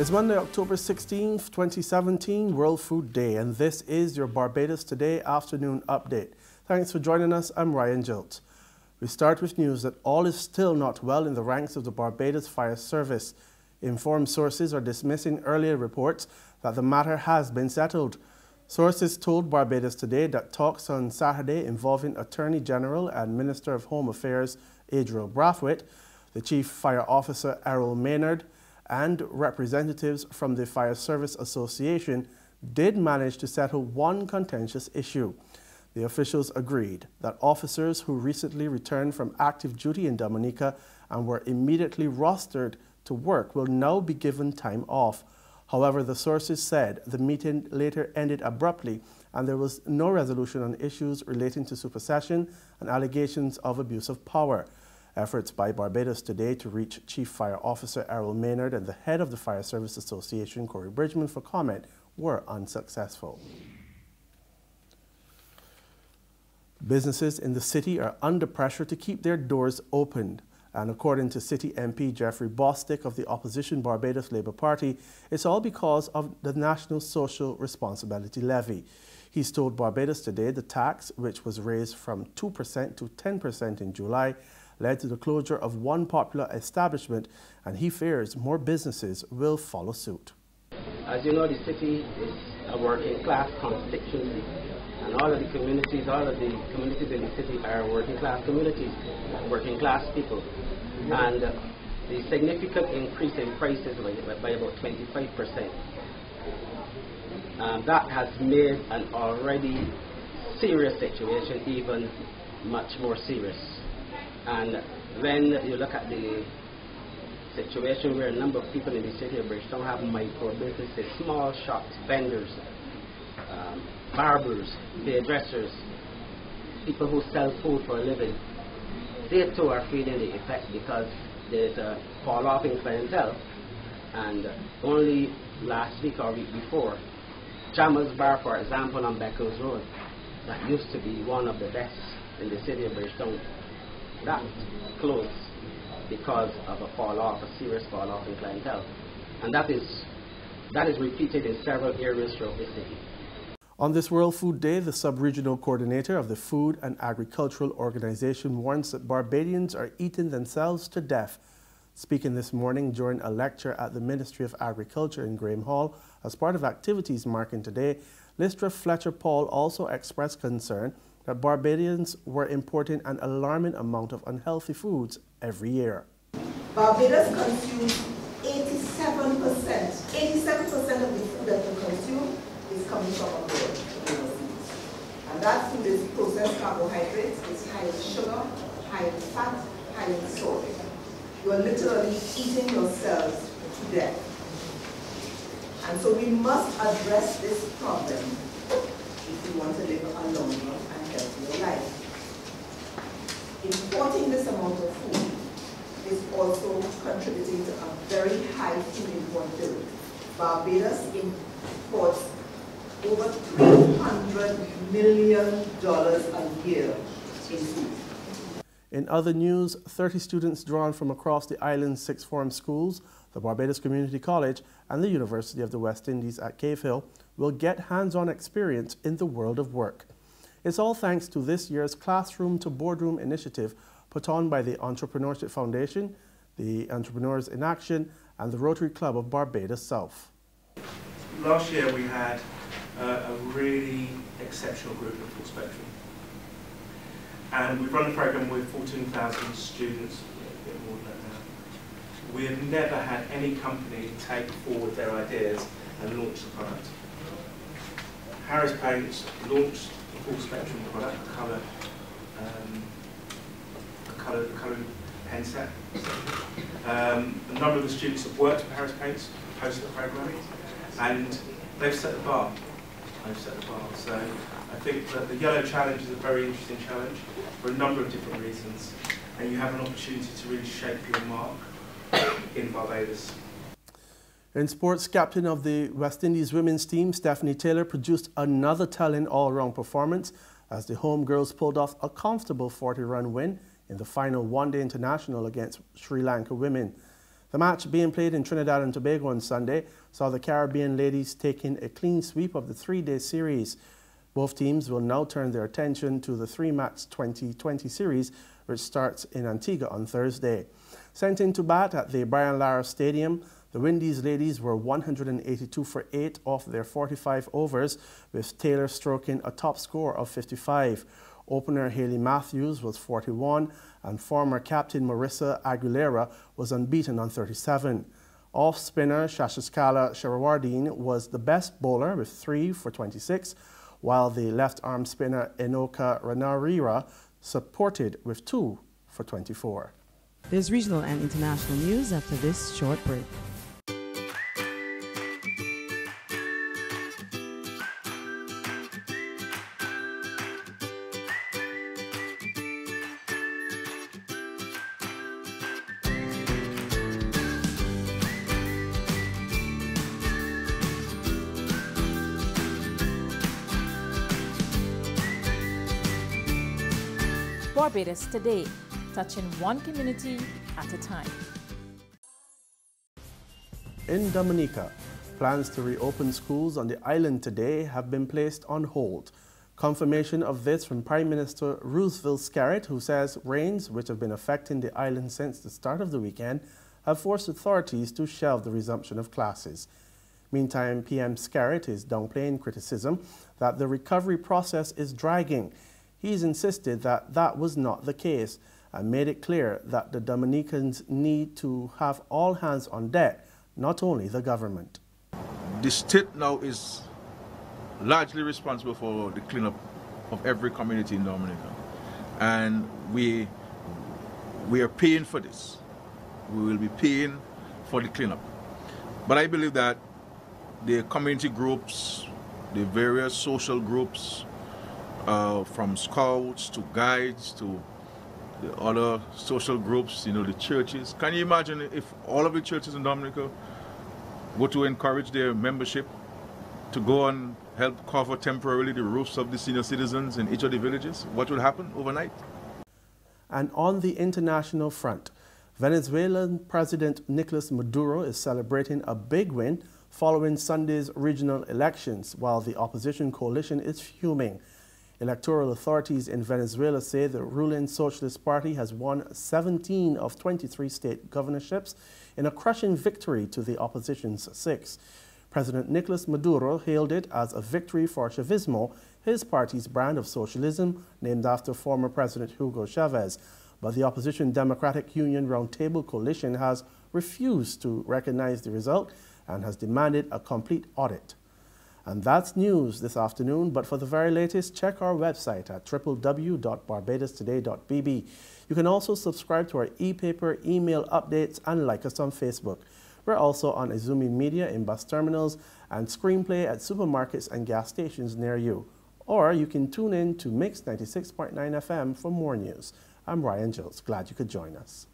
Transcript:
It's Monday, October 16th, 2017, World Food Day, and this is your Barbados Today afternoon update. Thanks for joining us. I'm Ryan Jilt. We start with news that all is still not well in the ranks of the Barbados Fire Service. Informed sources are dismissing earlier reports that the matter has been settled. Sources told Barbados Today that talks on Saturday involving Attorney General and Minister of Home Affairs Adriel Brathwaite, the Chief Fire Officer Errol Maynard, and representatives from the Fire Service Association did manage to settle one contentious issue. The officials agreed that officers who recently returned from active duty in Dominica and were immediately rostered to work will now be given time off. However, the sources said the meeting later ended abruptly and there was no resolution on issues relating to supersession and allegations of abuse of power. Efforts by Barbados Today to reach Chief Fire Officer Errol Maynard and the head of the Fire Service Association, Corey Bridgman, for comment were unsuccessful. Businesses in the city are under pressure to keep their doors open. And according to City MP Jeffrey Bostick of the opposition Barbados Labour Party, it's all because of the National Social Responsibility Levy. He's told Barbados Today the tax, which was raised from 2% to 10% in July, led to the closure of one popular establishment, and he fears more businesses will follow suit. As you know, the city is a working class constituency, and all of the communities in the city are working class communities, working class people. And the significant increase in prices by about 25%. That has made an already serious situation even much more serious. And when you look at the situation where a number of people in the city of Bridgetown have micro businesses, small shops, vendors, barbers, hairdressers, people who sell food for a living, they too are feeling the effect because there's a fall off in clientele. And only last week or week before, Jammers Bar, for example, on Beckles Road, that used to be one of the best in the city of Bridgetown, that closed because of a serious fall off in clientele. And that is repeated in several areas throughout the city. On this World Food Day, the sub-regional coordinator of the Food and Agricultural Organization warns that Barbadians are eating themselves to death. Speaking this morning during a lecture at the Ministry of Agriculture in Graham Hall as part of activities marking today, Listra Fletcher-Paul also expressed concern that Barbadians were importing an alarming amount of unhealthy foods every year. Barbados consumes 87% of the food that we consume is coming from abroad, overseas. And that food is processed carbohydrates, it's high in sugar, high in fat, high in salt. You're literally eating yourselves to death. And so we must address this problem if we want to live a longer and healthier life. Importing this amount of food is also contributing to a very high food import bill. Barbados imports over $300 million a year in food. In other news, 30 students drawn from across the island's 6 foreign schools, the Barbados Community College and the University of the West Indies at Cave Hill will get hands-on experience in the world of work. It's all thanks to this year's Classroom to Boardroom initiative put on by the Entrepreneurship Foundation, the Entrepreneurs in Action and the Rotary Club of Barbados South. Last year we had a really exceptional group of full spectrum. And we've run the program with 14,000 students, a bit more than that now. We have never had any company take forward their ideas and launch the product. Harris Paints launched the full spectrum product, a colour pen set. A number of the students have worked for Harris Paints post the program, and they've set the bar. So I think that the Yellow Challenge is a very interesting challenge for a number of different reasons, and you have an opportunity to really shape your mark in Barbados. In sports, captain of the West Indies women's team, Stephanie Taylor, produced another telling all-round performance as the home girls pulled off a comfortable 40-run win in the final one-day international against Sri Lanka women. The match being played in Trinidad and Tobago on Sunday saw the Caribbean ladies taking a clean sweep of the three-day series. Both teams will now turn their attention to the three-match 2020 series, which starts in Antigua on Thursday. Sent in to bat at the Brian Lara Stadium, the Windies ladies were 182 for 8 off their 45 overs, with Taylor stroking a top score of 55. Opener Hayley Matthews was 41, and former captain Marissa Aguilera was unbeaten on 37. Off-spinner Shashiskala Sherawardine was the best bowler with 3 for 26, while the left-arm spinner Enoka Ranarira supported with 2 for 24. There's regional and international news after this short break. Barbados Today, touching one community at a time. In Dominica, plans to reopen schools on the island today have been placed on hold. Confirmation of this from Prime Minister Roosevelt Scarrett, who says rains, which have been affecting the island since the start of the weekend, have forced authorities to shelve the resumption of classes. Meantime, PM Scarrett is downplaying criticism that the recovery process is dragging. He's insisted that that was not the case and made it clear that the Dominicans need to have all hands on deck, not only the government. The state now is largely responsible for the cleanup of every community in Dominica. And we are paying for this. We will be paying for the cleanup. But I believe that the community groups, the various social groups, from scouts to guides to the other social groups, you know, the churches. Can you imagine if all of the churches in Dominica were to encourage their membership to go and help cover temporarily the roofs of the senior citizens in each of the villages? What would happen overnight? And on the international front, Venezuelan President Nicolas Maduro is celebrating a big win following Sunday's regional elections, while the opposition coalition is fuming. Electoral authorities in Venezuela say the ruling Socialist Party has won 17 of 23 state governorships in a crushing victory to the opposition's 6. President Nicolas Maduro hailed it as a victory for Chavismo, his party's brand of socialism named after former President Hugo Chavez. But the opposition Democratic Union Roundtable Coalition has refused to recognize the result and has demanded a complete audit. And that's news this afternoon, but for the very latest, check our website at www.barbadostoday.bb. You can also subscribe to our e-paper, email updates, and like us on Facebook. We're also on Izumi Media in bus terminals and Screenplay at supermarkets and gas stations near you. Or you can tune in to Mix 96.9 FM for more news. I'm Ryan Jilts. Glad you could join us.